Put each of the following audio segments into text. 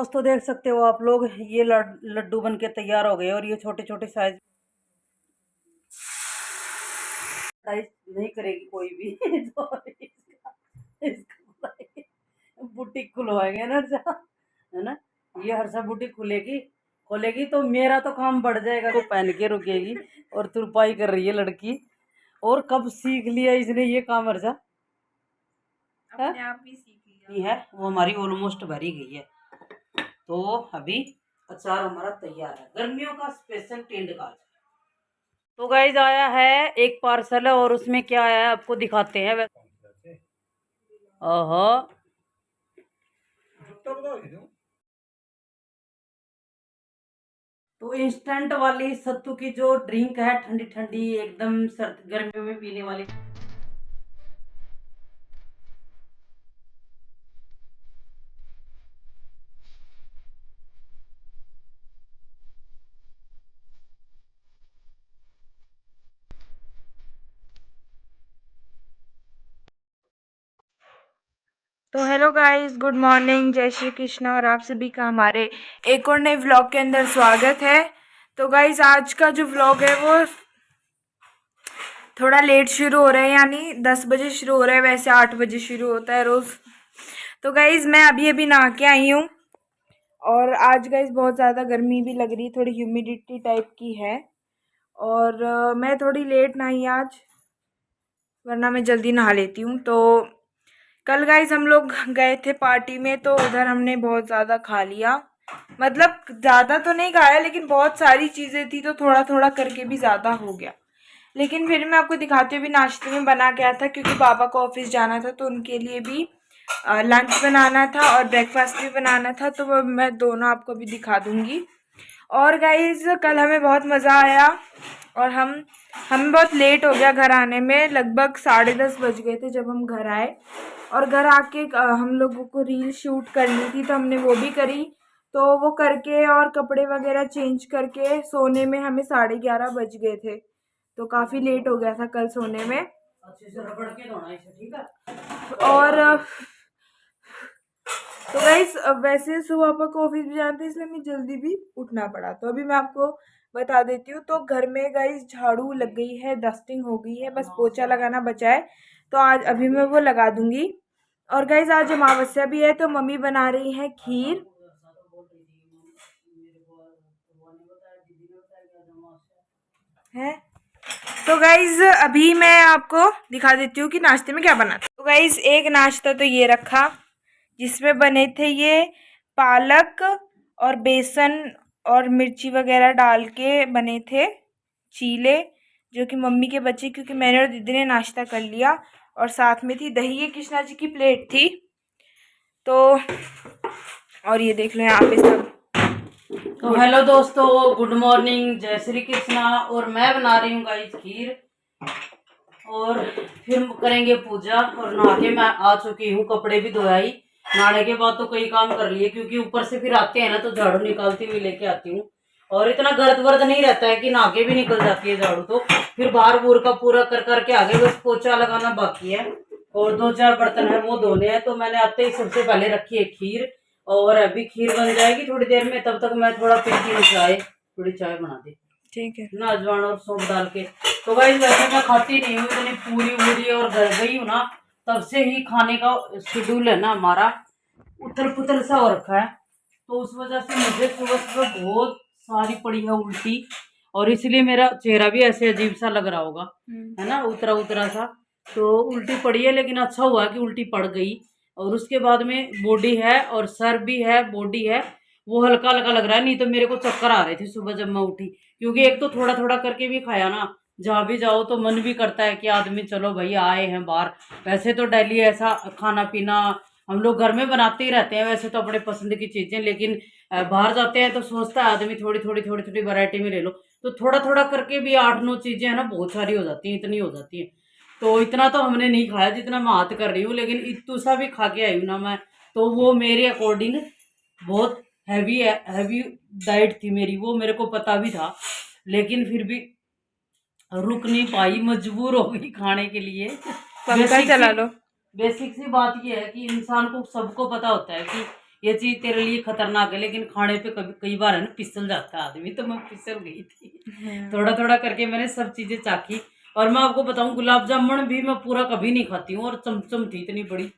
दोस्तों देख सकते हो आप लोग, ये लड्डू बन के तैयार हो गए और ये छोटे छोटे साइज नहीं करेगी कोई भी तो इसका बुटीक खुलवाएंगे ना हर्षा, है ना। ये हर्षा बुटीक खोलेगी तो मेरा तो काम बढ़ जाएगा। वो पहन के रुकेगी और तुरपाई कर रही है लड़की। और कब सीख लिया इसने ये काम हर्षा? अपने आप ही सीख लिया है। वो हमारी ऑलमोस्ट भरी गई है। तो अभी अचार हमारा तैयार है, गर्मियों का स्पेशल टेंड का। तो गाइस आया है एक पार्सल और उसमें क्या आया है आपको दिखाते हैं। ओहो, तो इंस्टेंट वाली सत्तू की जो ड्रिंक है, ठंडी ठंडी एकदम सर्द गर्मियों में पीने वाली। तो हेलो गाइस, गुड मॉर्निंग, जय श्री कृष्ण और आप सभी का हमारे एक और नए व्लॉग के अंदर स्वागत है। तो गाइस आज का जो व्लॉग है वो थोड़ा लेट शुरू हो रहा है, यानी 10 बजे शुरू हो रहा है, वैसे 8 बजे शुरू होता है रोज़। तो गाइस मैं अभी अभी नहा के आई हूँ और आज गाइस बहुत ज़्यादा गर्मी भी लग रही, थोड़ी ह्यूमिडिटी टाइप की है। और मैं थोड़ी लेट नहाई आज, वरना मैं जल्दी नहा लेती हूँ। तो कल गाइस हम लोग गए थे पार्टी में, तो उधर हमने बहुत ज़्यादा खा लिया। मतलब ज़्यादा तो नहीं खाया, लेकिन बहुत सारी चीज़ें थी तो थोड़ा थोड़ा करके भी ज़्यादा हो गया। लेकिन फिर मैं आपको दिखाती हूँ, भी नाश्ते में बना क्या था, क्योंकि पापा को ऑफिस जाना था तो उनके लिए भी लंच बनाना था और ब्रेकफास्ट भी बनाना था, तो वो मैं दोनों आपको भी दिखा दूँगी। और गाइस कल हमें बहुत मज़ा आया और हमें बहुत लेट हो गया घर आने में, लगभग 10:30 बज गए थे जब हम घर आए। और घर आके हम लोगों को रील शूट करनी थी तो हमने वो भी करी। तो वो करके और कपड़े वगैरह चेंज करके सोने में हमें 11:30 बज गए थे, तो काफ़ी लेट हो गया था कल सोने में। अच्छे से रगड़ के धोना इसे, ठीक है। और तो गाइस वैसे सुबह पापा को ऑफिस भी जाना था, इसलिए हमें जल्दी भी उठना पड़ा। तो अभी मैं आपको बता देती हूँ, तो घर में गाइस झाड़ू लग गई है, डस्टिंग हो गई है, बस पोछा लगाना बचा है। तो आज अभी मैं वो लगा दूंगी। और गाइस आज अमावस्या भी है, तो मम्मी बना रही है खीर है। तो गाइज अभी मैं आपको दिखा देती हूँ कि नाश्ते में क्या बना था। तो गाइज एक नाश्ता तो ये रखा, जिसमें बने थे ये पालक और बेसन और मिर्ची वगैरह डाल के बने थे चीले, जो कि मम्मी के बच्चे, क्योंकि मैंने और दीदी ने नाश्ता कर लिया। और साथ में थी दही, ये कृष्णा जी की प्लेट थी। तो और ये देख लो यहाँ पे सब। तो हेलो दोस्तों, गुड मॉर्निंग, जय श्री कृष्णा। और मैं बना रही हूँ गाइस खीर, और फिर करेंगे पूजा। और नहा के मैं आ चुकी हूँ, कपड़े भी धोई। नहाने के बाद तो कई काम कर लिए, क्योंकि ऊपर से फिर आते हैं ना तो झाड़ू निकालती हुई लेके आती हूँ। और इतना गर्द वर्द नहीं रहता है कि नहा के भी निकल जाती है झाड़ू, तो फिर बाहर बूर का पूरा कर करके आगे बस पोछा लगाना बाकी है। और 2-4 बर्तन है वो धोने हैं। तो मैंने आते ही सबसे पहले रखी है खीर, और अभी खीर बन जाएगी थोड़ी देर में, तब तक मैं थोड़ा पीती हूँ चाय, थोड़ी चाय बना दी, ठीक है ना अजवाइन और सौंफ डाल के। तो भाई वैसे मैं खाती नहीं हूँ इतनी पूरी वूरी, और घर गई हूँ ना तब से ही खाने का शेड्यूल है ना हमारा उथल पुथल सा हो रखा है। तो उस वजह से मुझे सुबह सुबह बहुत सारी पड़ी है उल्टी, और इसलिए मेरा चेहरा भी ऐसे अजीब सा लग रहा होगा, है ना, उतरा उतरा सा। तो उल्टी पड़ी है, लेकिन अच्छा हुआ कि उल्टी पड़ गई। और उसके बाद में बॉडी है, और सर भी है, बॉडी है, वो हल्का हल्का लग रहा है। नहीं तो मेरे को चक्कर आ रहे थे सुबह जब मैं उठी, क्योंकि एक तो थोड़ा थोड़ा करके भी खाया ना, जहाँ भी जाओ तो मन भी करता है कि आदमी चलो भाई आए हैं बाहर। वैसे तो डेली ऐसा खाना पीना हम लोग घर में बनाते ही रहते हैं, वैसे तो अपने पसंद की चीजें, लेकिन बाहर जाते हैं तो सोचता है आदमी थोड़ी थोड़ी थोड़ी थोड़ी वैरायटी में ले लो। तो थोड़ा थोड़ा करके भी 8-9 चीजें है ना, बहुत सारी हो जाती हैं, इतनी हो जाती है। तो इतना तो हमने नहीं खाया जितना मैं हाथ कर रही हूँ, लेकिन इतू सा भी खा के आई हूँ ना मैं, तो वो मेरे अकॉर्डिंग बहुत हैवी डाइट थी मेरी, वो मेरे को पता भी था, लेकिन फिर भी रुक नहीं पाई, मजबूर हो गई खाने के लिए। पंखा चला लो। बेसिक सी बात यह है कि इंसान को सबको पता होता है कि ये चीज तेरे लिए खतरनाक है, लेकिन खाने पे कभी कई बार है ना फिसल जाता है आदमी, तो मैं फिसल गई थी। थोड़ा थोड़ा करके मैंने सब चीजें चाखी। और मैं आपको बताऊं, गुलाब जामुन भी मैं पूरा कभी नहीं खाती हूँ, और चमचम थी इतनी बड़ी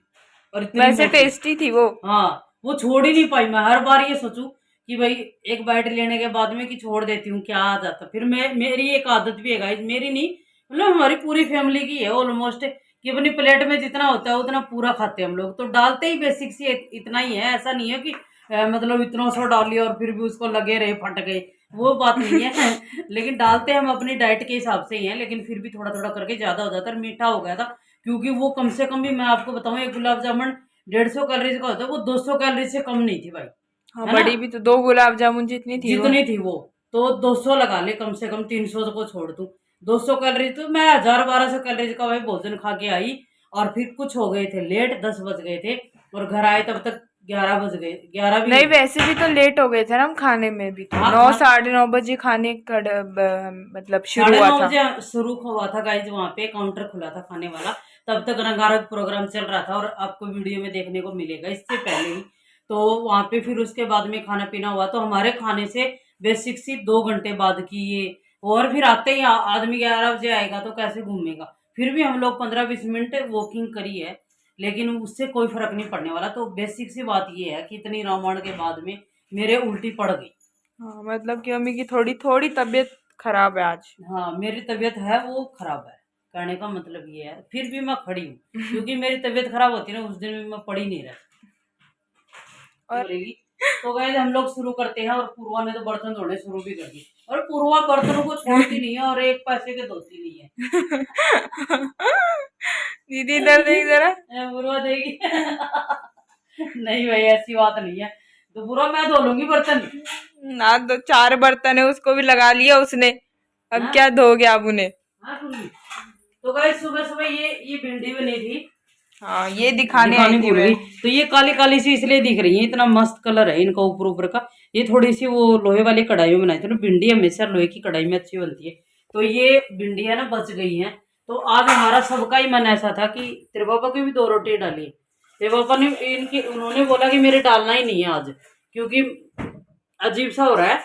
और इतनी वैसे मोटी। टेस्टी थी वो। हाँ, वो छोड़ ही नहीं पाई। मैं हर बार ये सोचूं कि भाई एक बाइट लेने के बाद में कि छोड़ देती हूँ क्या आ जाता। फिर मैं, मेरी एक आदत भी है गाइस, मेरी नहीं मतलब हमारी पूरी फैमिली की है ऑलमोस्ट, कि अपनी प्लेट में जितना होता है उतना पूरा खाते हैं हम लोग। तो डालते ही बेसिक से इतना ही है, ऐसा नहीं है कि मतलब इतना सा डाल लिया और फिर भी उसको लगे रहे फट गए, वो बात नहीं है। लेकिन डालते हम अपनी डाइट के हिसाब से ही है, लेकिन फिर भी थोड़ा थोड़ा करके ज्यादा हो जाता है। मीठा हो गया था, क्योंकि वो कम से कम भी मैं आपको बताऊं, एक गुलाब जामुन 150 कैलोरीज का होता है, वो 200 कैलोरी से कम नहीं थी भाई। हाँ, है ना, बड़ी भी तो 2 गुलाब जामुन जितनी थी वो। जितनी थी वो, तो 200 लगा ले कम से कम, 300 को छोड़ दूं, 200 कैलोरी। तो मैं 1000-1200 कैलोरी का वही भोजन खा के आई। और फिर कुछ हो गए थे लेट, 10 बज गए थे, और घर आए तब तक 11 बज गए, 11 भी नहीं, वैसे भी तो लेट हो गए थे ना हम खाने में भी, तो हाँ, 9 साढ़े 9 बजे खाने मतलब शुरू हुआ 9:30 था। बजे शुरू हुआ था गाइज, वहां पे काउंटर खुला था खाने वाला। तब तक रंगारंग प्रोग्राम चल रहा था, और आपको वीडियो में देखने को मिलेगा इससे पहले ही। तो वहां पे फिर उसके बाद में खाना पीना हुआ, तो हमारे खाने से बेसिक सी 2 घंटे बाद की ये। और फिर आते ही आदमी 11 बजे आएगा तो कैसे घूमेगा। फिर भी हम लोग 15-20 मिनट वॉकिंग करी है, लेकिन उससे कोई फर्क नहीं पड़ने वाला। तो बेसिक सी बात ये है कि इतनी रामायण के बाद में मेरे उल्टी पड़ गई। हाँ, मतलब कि मम्मी की थोड़ी थोड़ी तबीयत खराब है आज। हाँ, मेरी तबीयत है वो खराब है, कहने का मतलब ये है। फिर भी मैं खड़ी हूँ, क्योंकि मेरी तबीयत खराब होती है ना, उस दिन भी मैं पड़ी नहीं रहती और रहेगी। तो गए हम लोग शुरू करते हैं, और पूर्वा ने तो बर्तन धोने शुरू भी कर दिए। और पूर्वा बर्तनों को छोड़ती नहीं है, और एक पैसे के धोती नहीं है। दीदी इधर देख जरा। पूर्वा देगी। नहीं भाई, ऐसी बात नहीं है, तो पूरा मैं धो लूंगी बर्तन। ना, 4 बर्तन है, उसको भी लगा लिया उसने, अब हाँ? क्या धोगे आप उन्हें। हाँ, सुनिए। तो गाइस सुबह सुबह ये भिंडी बनी थी, हाँ, ये दिखाने आई दिखाने थी भूल मैं। गई। तो ये काली काली सी इसलिए दिख रही है, इतना मस्त कलर है इनका ऊपर ऊपर का। ये थोड़ी सी वो लोहे वाली कढ़ाई में बनाई थी ना, भिंडी हमेशा लोहे की कढ़ाई में अच्छी बनती है। तो ये भिंडी है ना बच गई है। तो आज हमारा सबका ही मन ऐसा था कि तेरे पापा की भी 2 रोटी डाली। तेरे पापा ने इनकी, उन्होंने बोला कि मेरे डालना ही नहीं है आज, क्योंकि अजीब सा हो रहा है।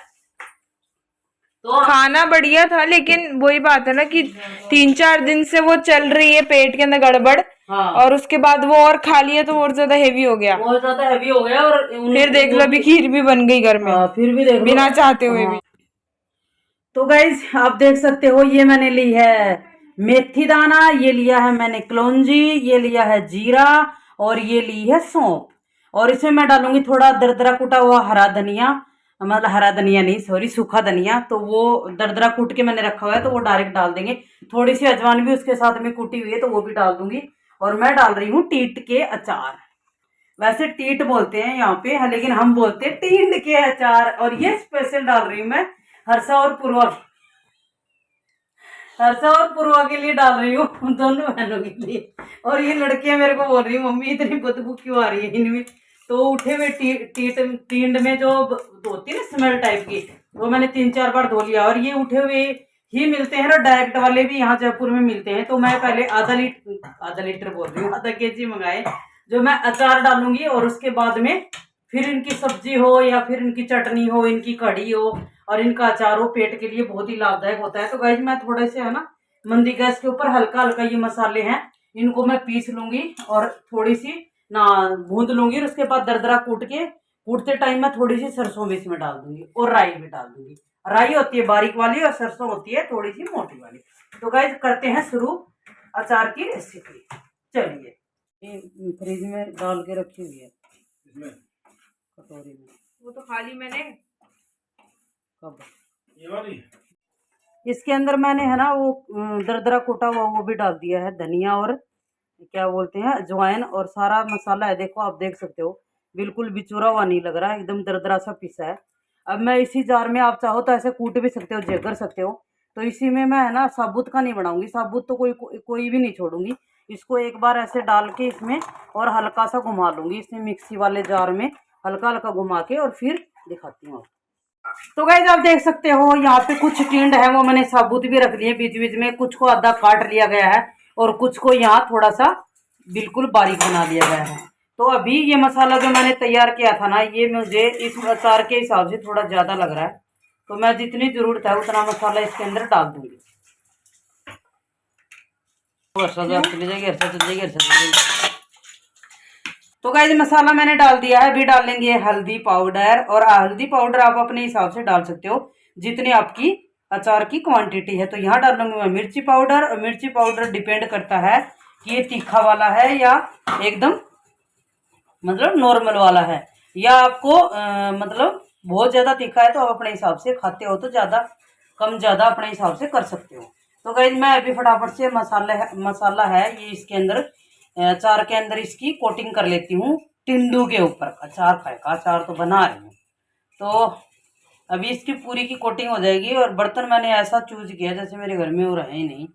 तो खाना बढ़िया था, लेकिन वही बात है ना कि 3-4 दिन से वो चल रही है पेट के अंदर गड़बड़। हाँ, और उसके बाद वो और खा लिया तो और ज्यादा हेवी हो गया। बहुत ज्यादा हैवी हो गया। और फिर देख लो, अभी खीर भी बन गई घर में, फिर भी देख लो, बिना चाहते हुए भी। तो गाइज आप देख सकते हो, ये मैंने ली है मेथी दाना, ये लिया है मैंने कलौंजी, ये लिया है जीरा, और ये ली है सौंफ। और इसमें मैं डालूंगी थोड़ा दरदरा कुटा हुआ हरा धनिया, मतलब हरा धनिया नहीं सॉरी, सूखा धनिया। तो वो दरदरा कूट के मैंने रखा हुआ है, तो वो डायरेक्ट डाल देंगे। थोड़ी सी अजवाइन भी उसके साथ में कुटी हुई है, तो वो भी डाल दूंगी। और मैं डाल रही हूँ टीट के अचार। वैसे टीट बोलते हैं यहाँ पे, लेकिन हम बोलते हैं टींड के अचार। और ये स्पेशल डाल रही हूँ मैं हर्षा और पूर्वा के लिए डाल रही हूँ, दोनों बहनों के लिए। और ये लड़कियां मेरे को बोल रही हूँ, मम्मी इतनी बदबू क्यों आ रही है इनमें। तो उठे हुए टींड में जो होती है ना स्मेल टाइप की, वो मैंने 3-4 बार धो लिया। और ये उठे हुए ही मिलते हैं ना, डायरेक्ट वाले भी यहाँ जयपुर में मिलते हैं। तो मैं पहले आधा लीटर बोल रही हूँ, आधा केजी मंगाए, जो मैं अचार डालूंगी। और उसके बाद में फिर इनकी सब्जी हो, या फिर इनकी चटनी हो, इनकी कढ़ी हो, और इनका अचार हो, पेट के लिए बहुत ही लाभदायक होता है। तो गाइस मैं थोड़े से है ना मंदी गैस के ऊपर हल्का हल्का ये मसाले हैं, इनको मैं पीस लूंगी और थोड़ी सी ना भूंद लूंगी। और उसके बाद दरदरा कूटते टाइम मैं थोड़ी सी सरसों भी इसमें डाल दूंगी, और राई भी डाल दूंगी। राई होती है बारीक वाली, और सरसों होती है थोड़ी सी मोटी वाली। तो गाइस करते हैं शुरू अचार की रेसिपी। चलिए, ये फ्रिज में डाल के रखी हुई है कटोरी में। वो तो खाली मैंने कब ये वाली, इसके अंदर मैंने है ना वो दरदरा कूटा हुआ वो भी डाल दिया है, धनिया और क्या बोलते हैं अजवाइन, और सारा मसाला है। देखो आप देख सकते हो, बिल्कुल बिचूरा हुआ नहीं लग रहा है, एकदम दरदरा सा पिसा है। अब मैं इसी जार में, आप चाहो तो ऐसे कूट भी सकते हो, जेगर सकते हो। तो इसी में मैं है ना साबुत का नहीं बनाऊंगी, साबुत तो कोई भी नहीं छोड़ूंगी। इसको एक बार ऐसे डाल के इसमें और हल्का सा घुमा लूंगी, इसमें मिक्सी वाले जार में हल्का हल्का घुमा के, और फिर दिखाती हूँ। तो गाइस आप देख सकते हो, यहाँ पे कुछ टिंड है वो मैंने साबुत भी रख लिए बीच बीच में, कुछ को आधा काट लिया गया है, और कुछ को यहाँ थोड़ा सा बिल्कुल बारीक बना लिया गया है। तो अभी ये मसाला जो मैंने तैयार किया था ना, ये मुझे इस अचार के हिसाब से थोड़ा ज़्यादा लग रहा है, तो मैं जितनी ज़रूरत है उतना मसाला इसके अंदर डाल दूंगी। चली जाएगी। तो गाइस मसाला मैंने डाल दिया है। अभी डाल लेंगे हल्दी पाउडर, और हल्दी पाउडर आप अपने हिसाब से डाल सकते हो जितनी आपकी अचार की क्वांटिटी है। तो यहाँ डाल लूंगी मैं मिर्ची पाउडर, और मिर्ची पाउडर डिपेंड करता है कि ये तीखा वाला है या एकदम मतलब नॉर्मल वाला है, या आपको मतलब बहुत ज़्यादा तीखा है तो आप अपने हिसाब से खाते हो तो ज़्यादा कम ज़्यादा अपने हिसाब से कर सकते हो। तो गाइस मैं अभी फटाफट से मसाला है ये इसके अंदर अचार के अंदर इसकी कोटिंग कर लेती हूँ टिंडू के ऊपर। अचार खाएगा, अचार तो बना रही हूँ, तो अभी इसकी पूरी की कोटिंग हो जाएगी। और बर्तन मैंने ऐसा चूज किया जैसे मेरे घर में वो रहे ही नहीं,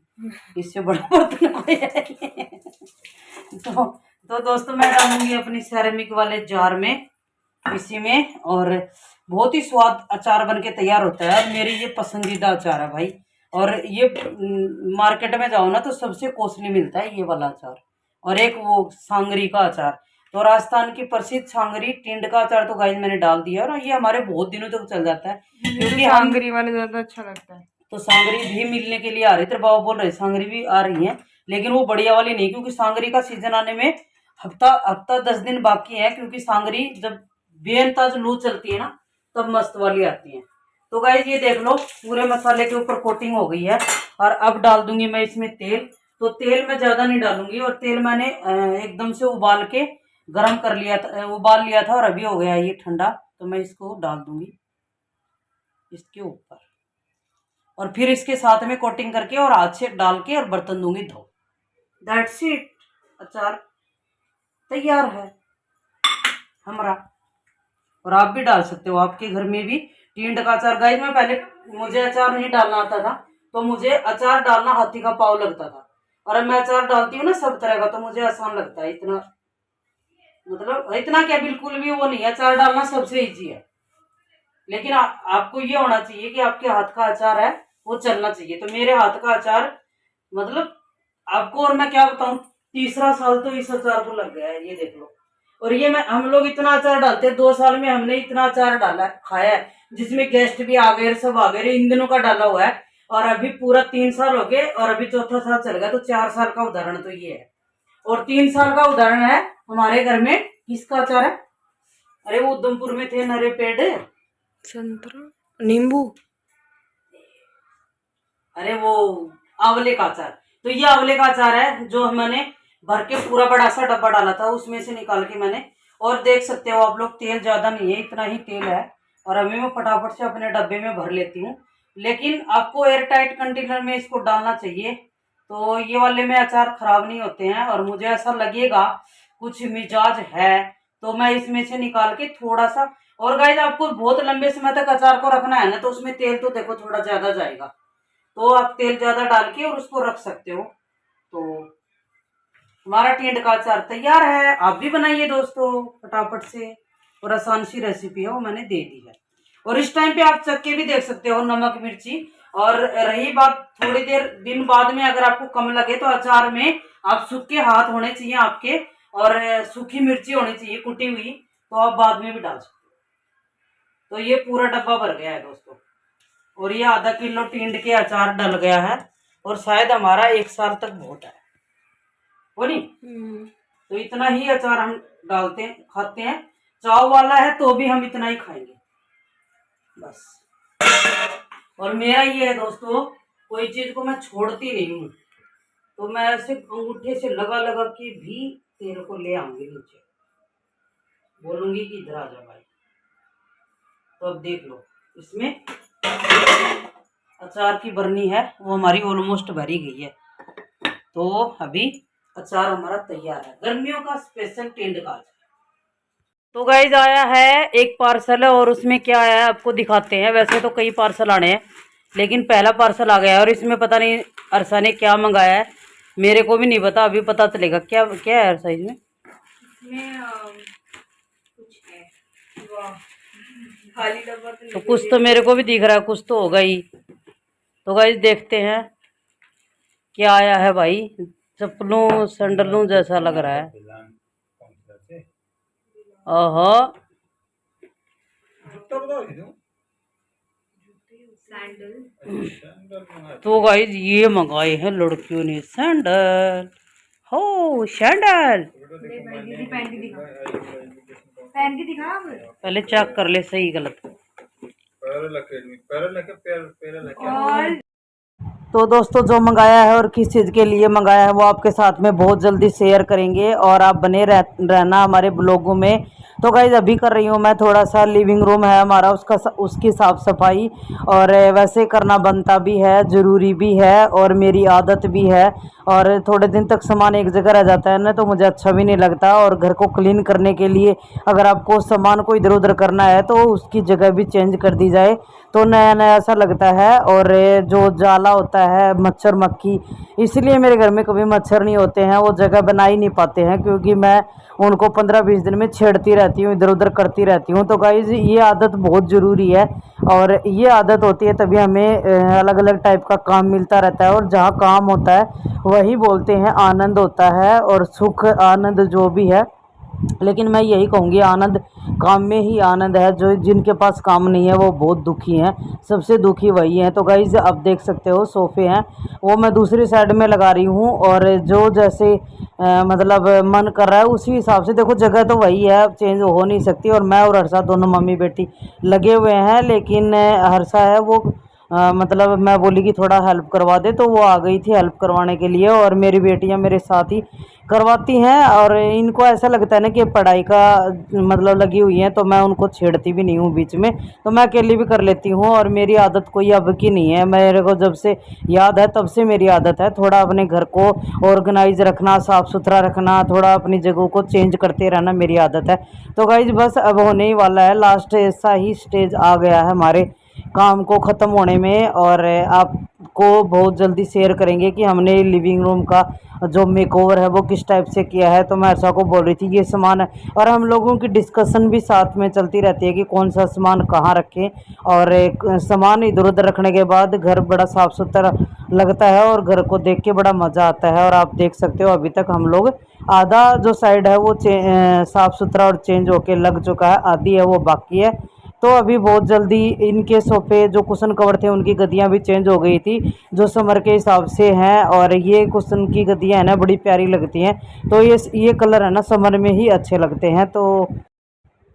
इससे बड़ा बर्तन कोई है नहीं। तो दोस्तों मैं डालूंगी अपनी सेरेमिक वाले जार में, इसी में, और बहुत ही स्वाद अचार बन के तैयार होता है। और मेरी ये पसंदीदा अचार है भाई, और ये मार्केट में जाओ ना तो सबसे कॉस्टली मिलता है ये वाला अचार। और एक वो सांगरी का अचार, तो राजस्थान की प्रसिद्ध सांगरी टिंड का अचार तो गाइस मैंने डाल दिया, और ये हमारे बहुत दिनों तक चल जाता है क्योंकि सांगरी वाला ज़्यादा अच्छा लगता है। तो सांगरी भी मिलने के लिए आ रही, तेरे बाबा बोल रहे सांगरी भी आ रही है, लेकिन वो बढ़िया वाली नहीं, क्योंकि सांगरी का सीजन आने में हफ्ता 10 दिन बाकी है, क्योंकि सांगरी जब बेअंताज लू चलती है ना तब मस्त वाली आती है। तो गाइस ये देख लो पूरे मसाले के ऊपर कोटिंग हो गई है। और अब डाल दूंगी मैं इसमें तेल। तो तेल मैं ज्यादा नहीं डालूंगी, और तेल मैंने एकदम से उबाल के गर्म कर लिया था, उबाल लिया था, और अभी हो गया ये ठंडा, तो मैं इसको डाल दूंगी इसके ऊपर, और फिर इसके साथ में कोटिंग करके और हाथ से डाल के और बर्तन दूंगी धो। दैट्स इट, अचार तैयार है हमारा। और आप भी डाल सकते हो आपके घर में भी टिंड का अचार। गाइस मैं पहले मुझे अचार नहीं डालना आता था, तो मुझे अचार डालना हाथी का पाव लगता था, और अब मैं अचार डालती हूँ ना सब तरह का, तो मुझे आसान लगता है। इतना मतलब इतना क्या, बिल्कुल भी वो नहीं है, अचार डालना सबसे ईजी है। लेकिन आपको ये होना चाहिए कि आपके हाथ का अचार है वो चलना चाहिए। तो मेरे हाथ का अचार मतलब आपको, और मैं क्या बताऊं, तीसरा साल तो इस अचार को लग गया है, ये देख लो। और ये मैं हम लोग इतना अचार डालते हैं, 2 साल में हमने इतना अचार डाला खाया है, जिसमें गेस्ट भी आ गए, सब आ गए, इन दिनों का डाला हुआ है। और अभी पूरा 3 साल हो गए, और अभी चौथा साल चल गया, तो 4 साल का उदाहरण तो ये है। और 3 साल का उदाहरण है हमारे घर में किसका अचार है, अरे वो उधमपुर में थे नरे पेड़, संतरा नींबू, अरे वो आंवले का अचार। तो ये आंवले का अचार है जो मैंने भर के पूरा बड़ा सा डब्बा डाला था, उसमें से निकाल के मैंने, और देख सकते हो आप लोग तेल ज्यादा नहीं है, इतना ही तेल है। और अभी मैं फटाफट से अपने डब्बे में भर लेती हूँ, लेकिन आपको एयर टाइट कंटेनर में इसको डालना चाहिए, तो ये वाले में अचार खराब नहीं होते हैं। और मुझे ऐसा लगेगा कुछ मिजाज है तो मैं इसमें से निकाल के थोड़ा सा, और गाइस आपको बहुत लंबे समय तक अचार को रखना है ना, तो उसमें तेल तो देखो थोड़ा ज्यादा जाएगा, तो आप तेल ज्यादा डाल के और उसको रख सकते हो। तो हमारा टिंड का अचार तैयार है, आप भी बनाइए दोस्तों फटाफट से, और आसान सी रेसिपी है वो मैंने दे दी है। और इस टाइम पे आप चख के भी देख सकते हो नमक मिर्ची। और रही बात थोड़ी देर दिन बाद में अगर आपको कम लगे, तो अचार में आप सूखे हाथ होने चाहिए आपके, और सूखी मिर्ची होनी चाहिए कुटी हुई, तो आप बाद में भी डाल सकते हो। तो ये पूरा डब्बा भर गया है दोस्तों, और ये आधा किलो टिंड के अचार डल गया है, और शायद हमारा 1 साल तक बहुत है, वो नहीं। तो इतना ही अचार हम डालते हैं, खाते हैं। चाव वाला है तो भी हम इतना ही खाएंगे बस। और मेरा ये है दोस्तों, कोई चीज को मैं छोड़ती नहीं हूँ, तो मैं ऐसे अंगूठे से लगा लगा के भी तेल को ले आऊंगी नीचे, बोलूंगी कि इधर आ जा भाई। तो अब देख लो इसमें अचार की बरनी है वो हमारी ऑलमोस्ट भरी गई है। तो अभी अचार हमारा तैयार है, गर्मियों का स्पेशल टिंड का अचार। तो गाइज आया है एक पार्सल, और उसमें क्या आया है आपको दिखाते हैं। वैसे तो कई पार्सल आने हैं, लेकिन पहला पार्सल आ गया है, और इसमें पता नहीं अरसा ने क्या मंगाया है, मेरे को भी नहीं पता, अभी पता चलेगा क्या क्या है अरसा इसमें। कुछ है खाली डब्बा तो कुछ तो मेरे को भी दिख रहा है, कुछ तो होगा ही। तो गाइज देखते हैं क्या आया है भाई, चप्पलों सैंडलों जैसा लग रहा है। ओहो, तो गाइस ये मंगाए हैं लड़कियों ने सैंडल। हो सैंडल पहन के दिखा अब। पहले चेक कर ले सही गलत। और तो दोस्तों जो मंगाया है और किस चीज़ के लिए मंगाया है वो आपके साथ में बहुत जल्दी शेयर करेंगे और आप बने रहना हमारे ब्लॉगों में। तो गाइज अभी कर रही हूँ मैं थोड़ा सा लिविंग रूम है हमारा उसकी साफ़ सफाई, और वैसे करना बनता भी है, ज़रूरी भी है और मेरी आदत भी है। और थोड़े दिन तक सामान एक जगह रह जाता है ना तो मुझे अच्छा भी नहीं लगता, और घर को क्लीन करने के लिए अगर आपको सामान को इधर उधर करना है तो उसकी जगह भी चेंज कर दी जाए तो नया नया सा लगता है। और जो जाला होता है मच्छर मक्खी, इसलिए मेरे घर में कभी मच्छर नहीं होते हैं, वो जगह बना ही नहीं पाते हैं क्योंकि मैं उनको 15-20 दिन में छेड़ती रहती हूँ, इधर उधर करती रहती हूँ। तो गाइज ये आदत बहुत ज़रूरी है, और ये आदत होती है तभी हमें अलग अलग टाइप का काम मिलता रहता है, और जहाँ काम होता है वही बोलते हैं आनंद होता है, और सुख आनंद जो भी है। लेकिन मैं यही कहूँगी आनंद काम में ही आनंद है। जो जिनके पास काम नहीं है वो बहुत दुखी हैं, सबसे दुखी वही हैं। तो गाइज आप देख सकते हो सोफ़े हैं वो मैं दूसरी साइड में लगा रही हूँ, और जो जैसे मतलब मन कर रहा है उसी हिसाब से, देखो जगह तो वही है, चेंज हो नहीं सकती। और मैं और हर्षा दोनों मम्मी बेटी लगे हुए हैं, लेकिन हर्षा है वो मतलब मैं बोली कि थोड़ा हेल्प करवा दे तो वो आ गई थी हेल्प करवाने के लिए, और मेरी बेटियां मेरे साथ ही करवाती हैं। और इनको ऐसा लगता है ना कि पढ़ाई का मतलब लगी हुई है, तो मैं उनको छेड़ती भी नहीं हूँ बीच में, तो मैं अकेली भी कर लेती हूँ। और मेरी आदत कोई अब की नहीं है, मेरे को जब से याद है तब से मेरी आदत है थोड़ा अपने घर को ऑर्गेनाइज रखना, साफ़ सुथरा रखना, थोड़ा अपनी जगहों को चेंज करते रहना मेरी आदत है। तो गाइज बस अब होने ही वाला है, लास्ट ऐसा ही स्टेज आ गया है हमारे काम को ख़त्म होने में, और आपको बहुत जल्दी शेयर करेंगे कि हमने लिविंग रूम का जो मेकओवर है वो किस टाइप से किया है। तो मैं ऐसा को बोल रही थी ये सामान है, और हम लोगों की डिस्कशन भी साथ में चलती रहती है कि कौन सा सामान कहाँ रखें, और सामान इधर उधर रखने के बाद घर बड़ा साफ़ सुथरा लगता है और घर को देख के बड़ा मज़ा आता है। और आप देख सकते हो अभी तक हम लोग आधा जो साइड है वो साफ़ सुथरा और चेंज होके लग चुका है, आधी है वो बाकी है। तो अभी बहुत जल्दी इनके सोफ़े जो कुशन कवर थे उनकी गद्दियाँ भी चेंज हो गई थी जो समर के हिसाब से हैं, और ये कुशन की गद्दियाँ हैं ना बड़ी प्यारी लगती हैं। तो ये कलर है ना समर में ही अच्छे लगते हैं। तो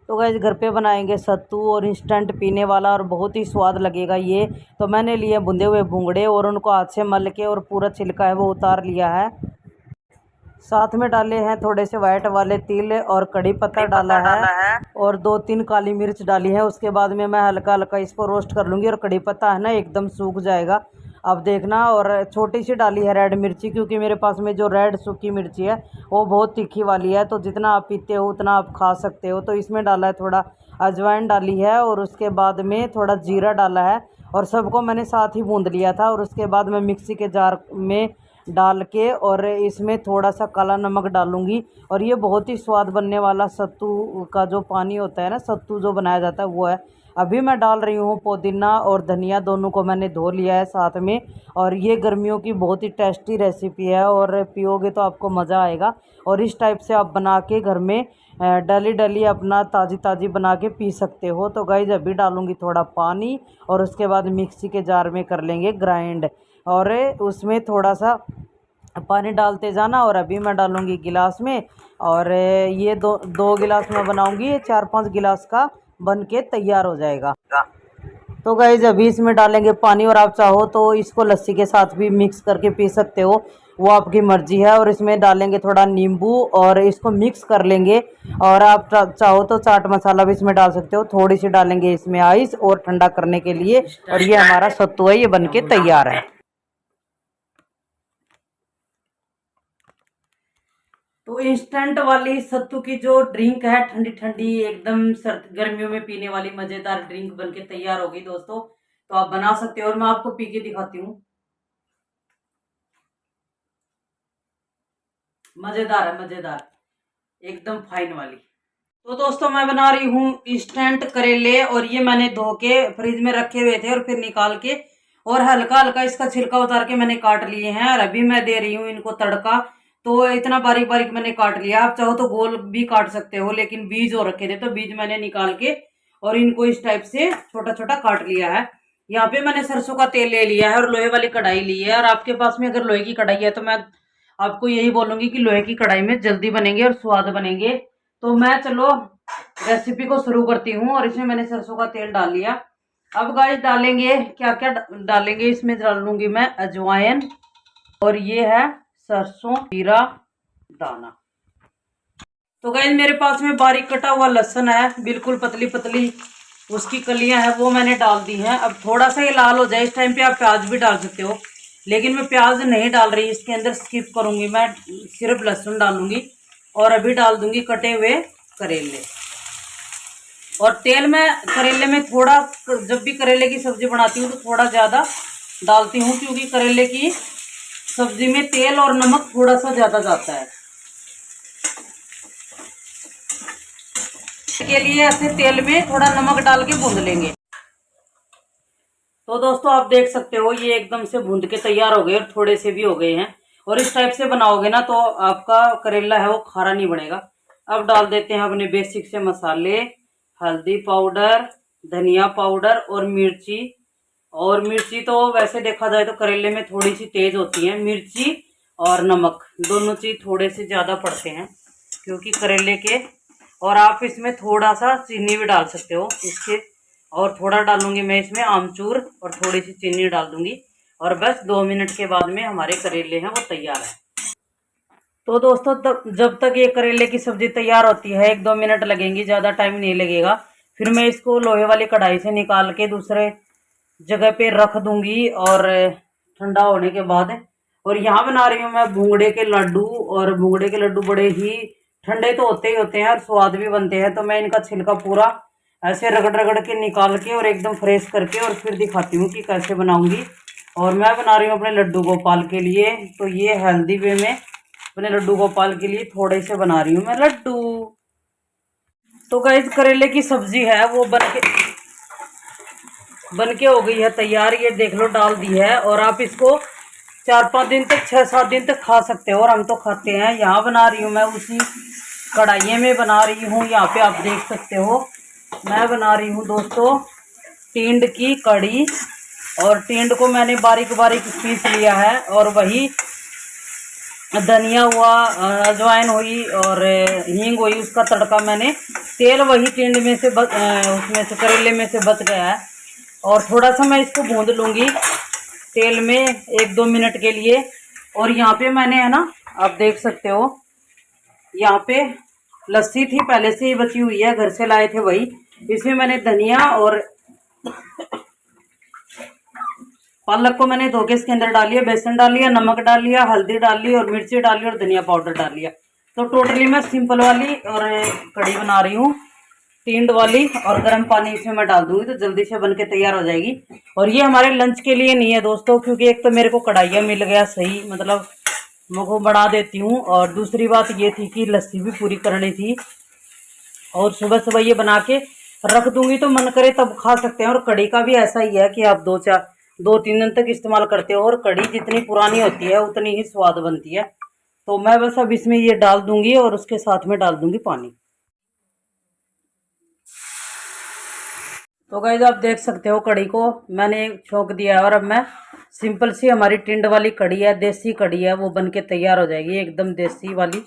गाइस घर पे बनाएंगे सत्तू और इंस्टेंट पीने वाला, और बहुत ही स्वाद लगेगा ये। तो मैंने लिए भुने हुए भूंगड़े और उनको हाथ से मल के और पूरा छिलका है वो उतार लिया है, साथ में डाले हैं थोड़े से वाइट वाले तिल और कड़ी पत्ता डाला है, और 2-3 काली मिर्च डाली है। उसके बाद में मैं हल्का हल्का इसको रोस्ट कर लूँगी, और कड़ी पत्ता है ना एकदम सूख जाएगा अब देखना। और छोटी सी डाली है रेड मिर्ची, क्योंकि मेरे पास में जो रेड सूखी मिर्ची है वो बहुत तीखी वाली है, तो जितना आप पीते हो उतना आप खा सकते हो। तो इसमें डाला है थोड़ा अजवाइन डाली है, और उसके बाद में थोड़ा जीरा डाला है, और सबको मैंने साथ ही भून लिया था। और उसके बाद मैं मिक्सी के जार में डाल के और इसमें थोड़ा सा काला नमक डालूंगी, और ये बहुत ही स्वाद बनने वाला सत्तू का जो पानी होता है ना, सत्तू जो बनाया जाता है वो है। अभी मैं डाल रही हूँ पुदीना और धनिया, दोनों को मैंने धो लिया है साथ में। और ये गर्मियों की बहुत ही टेस्टी रेसिपी है, और पियोगे तो आपको मज़ा आएगा। और इस टाइप से आप बना के घर में डली डली अपना ताज़ी ताज़ी बना के पी सकते हो। तो गाइस अभी डालूंगी थोड़ा पानी, और उसके बाद मिक्सी के जार में कर लेंगे ग्राइंड, और उसमें थोड़ा सा पानी डालते जाना। और अभी मैं डालूंगी गिलास में, और ये दो गिलास में बनाऊंगी, ये 4-5 गिलास का बन के तैयार हो जाएगा। तो गाइज अभी इसमें डालेंगे पानी, और आप चाहो तो इसको लस्सी के साथ भी मिक्स करके पी सकते हो, वो आपकी मर्जी है। और इसमें डालेंगे थोड़ा नींबू और इसको मिक्स कर लेंगे। और आप चाहो तो चाट मसाला भी इसमें डाल सकते हो, थोड़ी सी डालेंगे इसमें आइस और ठंडा करने के लिए। और ये हमारा सत्तू है, ये बन के तैयार है। तो इंस्टेंट वाली सत्तू की जो ड्रिंक है ठंडी ठंडी एकदम सर्द गर्मियों में पीने वाली मजेदार ड्रिंक बनके तैयार हो गई दोस्तों। तो आप बना सकते हो, और मैं आपको पी के दिखाती हूँ। मजेदार है, मजेदार एकदम फाइन वाली। तो दोस्तों मैं बना रही हूँ इंस्टेंट करेले, और ये मैंने धो के फ्रिज में रखे हुए थे और फिर निकाल के और हल्का हल्का इसका छिलका उतार के मैंने काट लिए हैं। और अभी मैं दे रही हूँ इनको तड़का। तो इतना बारीक बारीक मैंने काट लिया। आप चाहो तो गोल भी काट सकते हो, लेकिन बीज हो रखे थे तो बीज मैंने निकाल के और इनको इस टाइप से छोटा छोटा काट लिया है। यहाँ पे मैंने सरसों का तेल ले लिया है और लोहे वाली कढ़ाई ली है। और आपके पास में अगर लोहे की कढ़ाई है तो मैं आपको यही बोलूंगी कि लोहे की कढ़ाई में जल्दी बनेंगे और स्वाद बनेंगे। तो मैं चलो रेसिपी को शुरू करती हूँ। और इसमें मैंने सरसों का तेल डाल लिया। अब गाइस डालेंगे क्या क्या डालेंगे, इसमें डाल लूंगी मैं अजवाइन, और ये है सरसों जीरा दाना। तो गाइस मेरे पास में बारीक कटा हुआ लहसुन है, बिल्कुल पतली पतली उसकी कलियां हैं, वो मैंने डाल दी हैं। अब थोड़ा सा ये लाल हो जाए, इस टाइम पे आप प्याज भी डाल सकते हो, लेकिन मैं प्याज नहीं डाल रही, इसके अंदर स्किप करूंगी, मैं सिर्फ लहसुन डालूंगी। और अभी डाल दूंगी कटे हुए करेले। और तेल में करेले में थोड़ा, जब भी करेले की सब्जी बनाती हूँ तो थोड़ा ज़्यादा डालती हूँ, क्योंकि करेले की सब्जी में तेल और नमक थोड़ा सा ज़्यादा जाता है। के लिए ऐसे तेल में थोड़ा नमक डाल के भून लेंगे। तो दोस्तों आप देख सकते हो ये एकदम से भून के तैयार हो गए और थोड़े से भी हो गए हैं। और इस टाइप से बनाओगे ना तो आपका करेला है वो खारा नहीं बनेगा। अब डाल देते हैं अपने बेसिक से मसाले, हल्दी पाउडर, धनिया पाउडर और मिर्ची। और मिर्ची तो वैसे देखा जाए तो करेले में थोड़ी सी तेज होती है, मिर्ची और नमक दोनों चीज थोड़े से ज्यादा पड़ते हैं क्योंकि करेले के। और आप इसमें थोड़ा सा चीनी भी डाल सकते हो इसके। और थोड़ा डालूंगी मैं इसमें आमचूर और थोड़ी सी चीनी डाल दूंगी। और बस 2 मिनट के बाद में हमारे करेले हैं वो तैयार है। तो दोस्तों जब तक ये करेले की सब्जी तैयार होती है 1-2 मिनट लगेंगी, ज़्यादा टाइम नहीं लगेगा। फिर मैं इसको लोहे वाली कढ़ाई से निकाल के दूसरे जगह पे रख दूंगी और ठंडा होने के बाद। और यहाँ बना रही हूँ मैं भूंगड़े के लड्डू। और भूंगड़े के लड्डू बड़े ही ठंडे तो होते ही होते हैं और स्वाद भी बनते हैं। तो मैं इनका छिलका पूरा ऐसे रगड़ रगड़ के निकाल के और एकदम फ्रेश करके और फिर दिखाती हूँ कि कैसे बनाऊंगी। और मैं बना रही हूँ अपने लड्डू गोपाल के लिए। तो ये हेल्दी वे में अपने लड्डू गोपाल के लिए थोड़े से बना रही हूँ मैं लड्डू। तो गाइस करेले की सब्जी है वो बन के हो गई है तैयार। ये देख लो डाल दी है। और आप इसको 4-5 दिन तक, 6-7 दिन तक खा सकते हो। और हम तो खाते हैं। यहाँ बना रही हूँ मैं उसी कढ़ाई में बना रही हूँ। यहाँ पे आप देख सकते हो मैं बना रही हूँ दोस्तों टींड की कढ़ी। और टींड को मैंने बारीक बारीक पीस लिया है। और वही धनिया हुआ, अजवाइन हुई और हींग हुई, उसका तड़का मैंने तेल वही टींड में से उसमें से करेले में से बच गया है। और थोड़ा सा मैं इसको भून लूँगी तेल में 1-2 मिनट के लिए। और यहाँ पे मैंने है ना, आप देख सकते हो यहाँ पे लस्सी थी पहले से ही बची हुई है, घर से लाए थे वही। इसमें मैंने धनिया और पालक को मैंने धो के इसके अंदर डाल लिया, बेसन डाल लिया, नमक डाल लिया, हल्दी डाल ली और मिर्ची डाल ली और धनिया पाउडर डाल लिया। तो टोटली मैं सिंपल वाली और कढ़ी बना रही हूँ टींड वाली। और गर्म पानी इसमें मैं डाल दूंगी तो जल्दी से बनके तैयार हो जाएगी। और ये हमारे लंच के लिए नहीं है दोस्तों, क्योंकि एक तो मेरे को कढ़ाइयाँ मिल गया सही, मतलब मैं को बढ़ा देती हूँ। और दूसरी बात ये थी कि लस्सी भी पूरी करनी थी। और सुबह सुबह ये बना के रख दूंगी तो मन करे तब खा सकते हैं। और कढ़ी का भी ऐसा ही है कि आप 2-3 दिन तक इस्तेमाल करते हो। और कढ़ी जितनी पुरानी होती है उतनी ही स्वाद बनती है। तो मैं बस अब इसमें ये डाल दूंगी और उसके साथ में डाल दूंगी पानी। तो गाइस आप देख सकते हो कढ़ी को मैंने छोंक दिया है। और अब मैं सिंपल सी हमारी टिंड वाली कढ़ी है, देसी कढ़ी है, वो बन के तैयार हो जाएगी एकदम देसी वाली।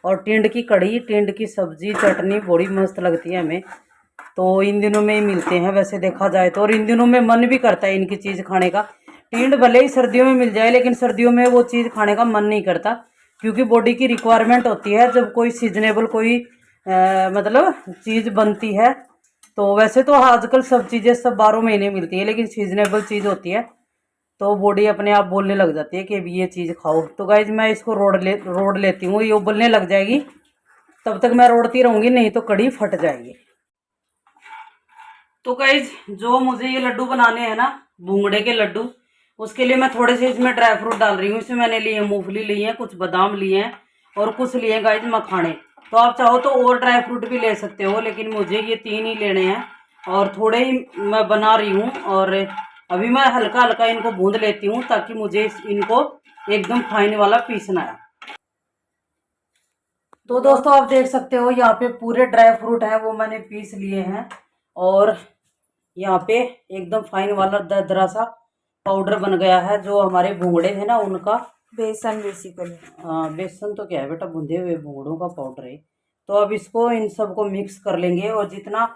और टिंड की कढ़ी, टिंड की सब्जी, चटनी बड़ी मस्त लगती है हमें। तो इन दिनों में ही मिलते हैं वैसे देखा जाए तो। और इन दिनों में मन भी करता है इनकी चीज़ खाने का। टिंड भले ही सर्दियों में मिल जाए लेकिन सर्दियों में वो चीज़ खाने का मन नहीं करता, क्योंकि बॉडी की रिक्वायरमेंट होती है जब कोई सीजनेबल कोई मतलब चीज़ बनती है। तो वैसे तो आजकल सब चीज़ें सब 12 महीने मिलती है, लेकिन सीजनेबल चीज़ होती है तो बॉडी अपने आप बोलने लग जाती है कि अब ये चीज़ खाओ। तो गाइज मैं इसको रोड लेती हूँ, ये उबलने लग जाएगी, तब तक मैं रोड़ती रहूँगी, नहीं तो कढ़ी फट जाएगी। तो गाइज जो मुझे ये लड्डू बनाने हैं ना, भूंगड़े के लड्डू, उसके लिए मैं थोड़े से इसमें ड्राई फ्रूट डाल रही हूँ। इसमें मैंने लिए मूंगफली ली है, कुछ बादाम लिए हैं और कुछ लिए गाइज मखाने। तो आप चाहो तो और ड्राई फ्रूट भी ले सकते हो, लेकिन मुझे ये 3 ही लेने हैं और थोड़े ही मैं बना रही हूँ। और अभी मैं हल्का हल्का इनको भून लेती हूँ ताकि मुझे इनको एकदम फाइन वाला पीसना है। तो दोस्तों आप देख सकते हो यहाँ पे पूरे ड्राई फ्रूट है वो मैंने पीस लिए हैं, और यहाँ पे एकदम फाइन वाला दरदरा सा पाउडर बन गया है, जो हमारे भूंगड़े थे ना उनका। बेसन बेसिकली। हाँ, बेसन तो क्या है बेटा, भुंजे हुए भूंगड़ों का पाउडर है। तो अब इसको इन सबको मिक्स कर लेंगे, और जितना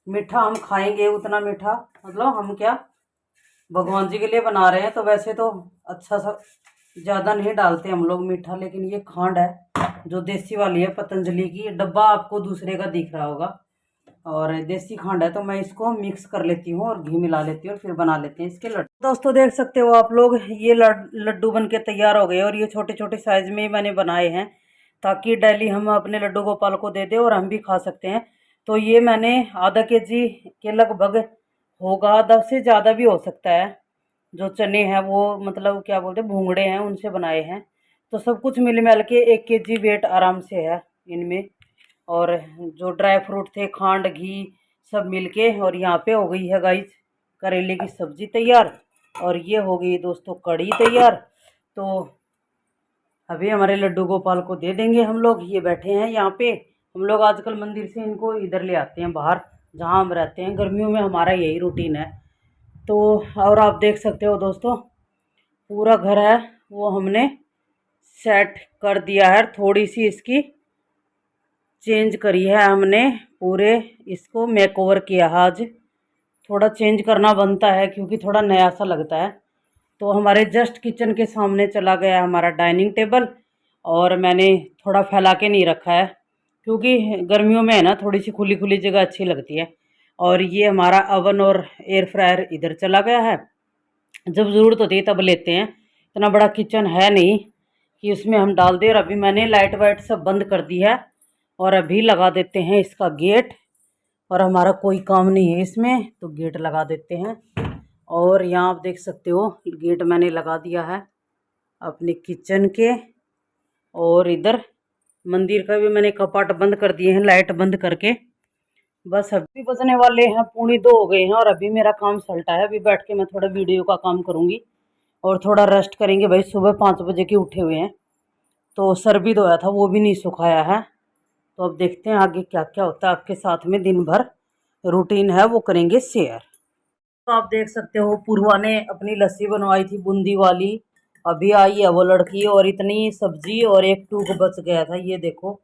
मीठा हम खाएंगे उतना मीठा, मतलब हम क्या भगवान जी के लिए बना रहे हैं, तो वैसे तो अच्छा सा ज़्यादा नहीं डालते हम लोग मीठा, लेकिन ये खांड है जो देसी वाली है पतंजलि की, डब्बा आपको दूसरे का दिख रहा होगा, और देसी खांड है। तो मैं इसको मिक्स कर लेती हूँ और घी मिला लेती हूँ और फिर बना लेते हैं इसके लड्डू। दोस्तों देख सकते हो आप लोग, ये लड्डू बन के तैयार हो गए, और ये छोटे छोटे साइज में मैंने बनाए हैं ताकि डेली हम अपने लड्डू गोपाल को दे दें और हम भी खा सकते हैं। तो ये मैंने आधा केजी के लगभग होगा, 10 से ज़्यादा भी हो सकता है, जो चने हैं वो मतलब क्या बोलते हैं भूंगड़े हैं उनसे बनाए हैं। तो सब कुछ मिल मिल के 1 केजी वेट आराम से है इनमें, और जो ड्राई फ्रूट थे, खांड, घी सब मिलके, और यहाँ पे हो गई है गाइस करेले की सब्जी तैयार, और ये हो गई दोस्तों कड़ी तैयार। तो अभी हमारे लड्डू गोपाल को दे देंगे हम लोग। ये बैठे हैं यहाँ पे, हम लोग आजकल मंदिर से इनको इधर ले आते हैं बाहर जहाँ हम रहते हैं, गर्मियों में हमारा यही रूटीन है। तो और आप देख सकते हो दोस्तों, पूरा घर है वो हमने सेट कर दिया है, थोड़ी सी इसकी चेंज करी है हमने, पूरे इसको मेकओवर किया है आज। थोड़ा चेंज करना बनता है क्योंकि थोड़ा नया सा लगता है। तो हमारे जस्ट किचन के सामने चला गया हमारा डाइनिंग टेबल, और मैंने थोड़ा फैला के नहीं रखा है क्योंकि गर्मियों में है ना थोड़ी सी खुली खुली जगह अच्छी लगती है। और ये हमारा अवन और एयर फ्रायर इधर चला गया है, जब ज़रूरत होती है तब लेते हैं। इतना बड़ा किचन है नहीं कि उसमें हम डाल दें। और अभी मैंने लाइट वाइट सब बंद कर दी है, और अभी लगा देते हैं इसका गेट, और हमारा कोई काम नहीं है इसमें तो गेट लगा देते हैं। और यहाँ आप देख सकते हो गेट मैंने लगा दिया है अपने किचन के, और इधर मंदिर का भी मैंने कपाट बंद कर दिए हैं लाइट बंद करके। बस अभी बजने वाले हैं 1:45 हो गए हैं, और अभी मेरा काम सलटा है। अभी बैठ के मैं थोड़ा वीडियो का काम करूँगी और थोड़ा रेस्ट करेंगे भाई, सुबह 5 बजे के उठे हुए हैं, तो सर भी धोया था वो भी नहीं सुखाया है। तो अब देखते हैं आगे क्या क्या होता है, आपके साथ में दिन भर रूटीन है वो करेंगे शेयर। तो आप देख सकते हो पूर्वा ने अपनी लस्सी बनवाई थी बूंदी वाली, अभी आई है वो लड़की, और इतनी सब्जी और एक टूक बच गया था ये देखो।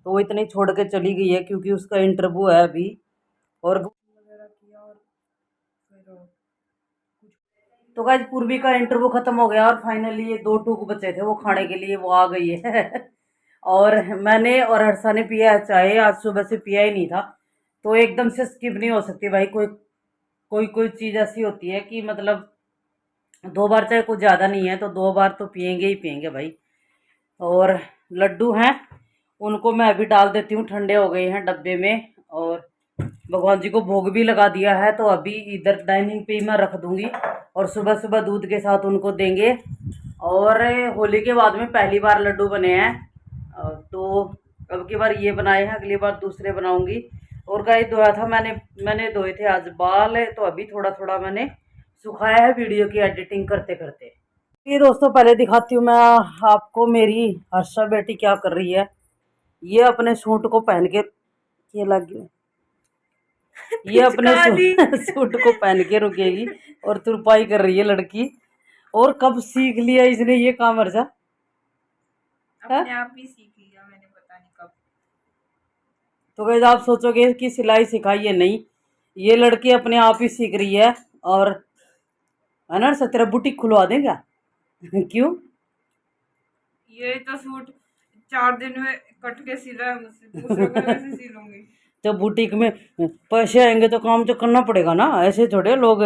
तो वो इतनी छोड़ के चली गई है क्योंकि उसका इंटरव्यू है अभी, और तो गाइस पूर्वी का इंटरव्यू खत्म हो गया और फाइनली ये 2 टूक बचे थे वो खाने के लिए वो आ गई है और मैंने और हर्षा ने पिया है चाय, आज सुबह से पिया ही नहीं था। तो एकदम से स्किप नहीं हो सकती भाई, कोई कोई कोई चीज़ ऐसी होती है कि मतलब 2 बार चाहे कुछ ज़्यादा नहीं है तो 2 बार तो पियेंगे ही पियेंगे भाई। और लड्डू हैं उनको मैं अभी डाल देती हूँ, ठंडे हो गए हैं डब्बे में, और भगवान जी को भोग भी लगा दिया है। तो अभी इधर डाइनिंग पे ही मैं रख दूँगी, और सुबह सुबह दूध के साथ उनको देंगे। और होली के बाद में पहली बार लड्डू बने हैं, तो अब की बार ये बनाए हैं, अगली बार दूसरे बनाऊंगी। और गाइस धोया था मैंने धोए थे आज बाल, तो अभी थोड़ा थोड़ा मैंने सुखाया है वीडियो की एडिटिंग करते करते। ये दोस्तों पहले दिखाती हूँ मैं आपको मेरी हर्षा बेटी क्या कर रही है। ये अपने सूट को पहन के ये लगी ये अपने सूट को पहन के रुकेगी और तुरपाई कर रही है लड़की। और कब सीख लिया इसने ये काम हर्षा? अपने आप ही सीख लिया मैंने, पता नहीं कब। तो गाइस आप सोचोगे कि सिलाई सिखाई है, नहीं, ये लड़की अपने आप ही सीख रही है। और है ना सर, तेरा बुटीक खुलवा दें क्या? क्यों? ये तो सूट 4 दिन में कट के सिला है मुझसे, दूसरों का कैसे सिलूंगी? तो बुटीक में पैसे आएंगे तो काम तो करना पड़ेगा ना, ऐसे थोड़े लोग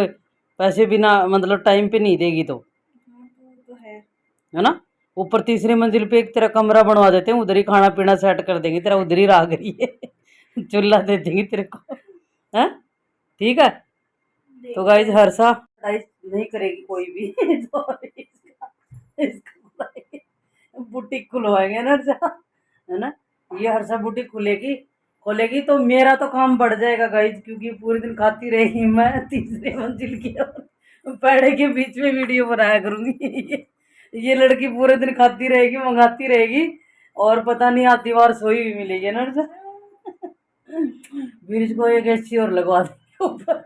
पैसे बिना मतलब टाइम पे नहीं देगी तो है ना। ऊपर 3री मंजिल पे एक तेरा कमरा बनवा देते हैं, उधर ही खाना पीना सेट कर देंगे, तेरा उधर ही रहा करिए चूल्हा दे देंगे तेरे को, है ठीक है। तो गाइस हर्षा नहीं करेगी कोई भी तो इसका बुटीक खुलवाएंगे ना हर्षा, है ना। ये हर्षा बुटीक खोलेगी तो मेरा तो काम बढ़ जाएगा गाइस, क्योंकि पूरे दिन खाती रहेगी मैं 3री मंजिल की पेड़े के बीच में वीडियो बनाया करूंगी ये लड़की पूरे दिन खाती रहेगी, मंगाती रहेगी, और पता नहीं आती बार सोई भी मिलेगी ना उनसे। फिर इसको एक एसी और लगवा देंगे ऊपर।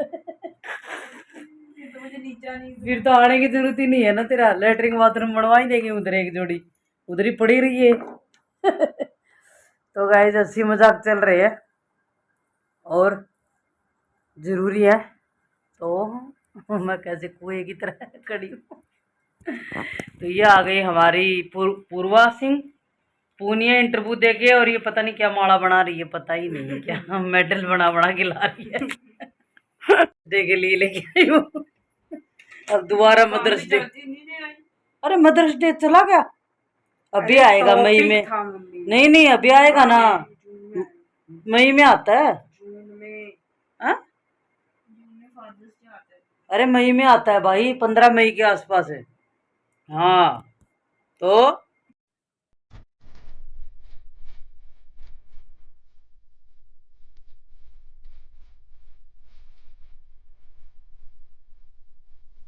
तो मुझे नीचा नहीं। फिर तो आने की जरूरत ही नहीं है ना तेरा, लेटरिन बाथरूम बनवा ही देंगे उधर, एक जोड़ी उधर ही पड़ी रही है। तो गाइस हंसी मजाक चल रहे हैं और जरूरी है, तो मैं कैसे कुएं की तरह खड़ी हूँ। तो ये आ गई हमारी पूर्वा सिंह पूनिया इंटरव्यू देके, और ये पता नहीं क्या माला बना रही है, पता ही नहीं है क्या मेडल बना बना के ला रही है। दे के लिए लेके आई हूँ। अब दोबारा मदर्स डे, अरे मदर्स डे चला गया, अभी आएगा मई में। नहीं नहीं अभी आएगा ना, मई में आता है। हाँ? अरे मई में आता है भाई, 15 मई के आसपास है। हाँ तो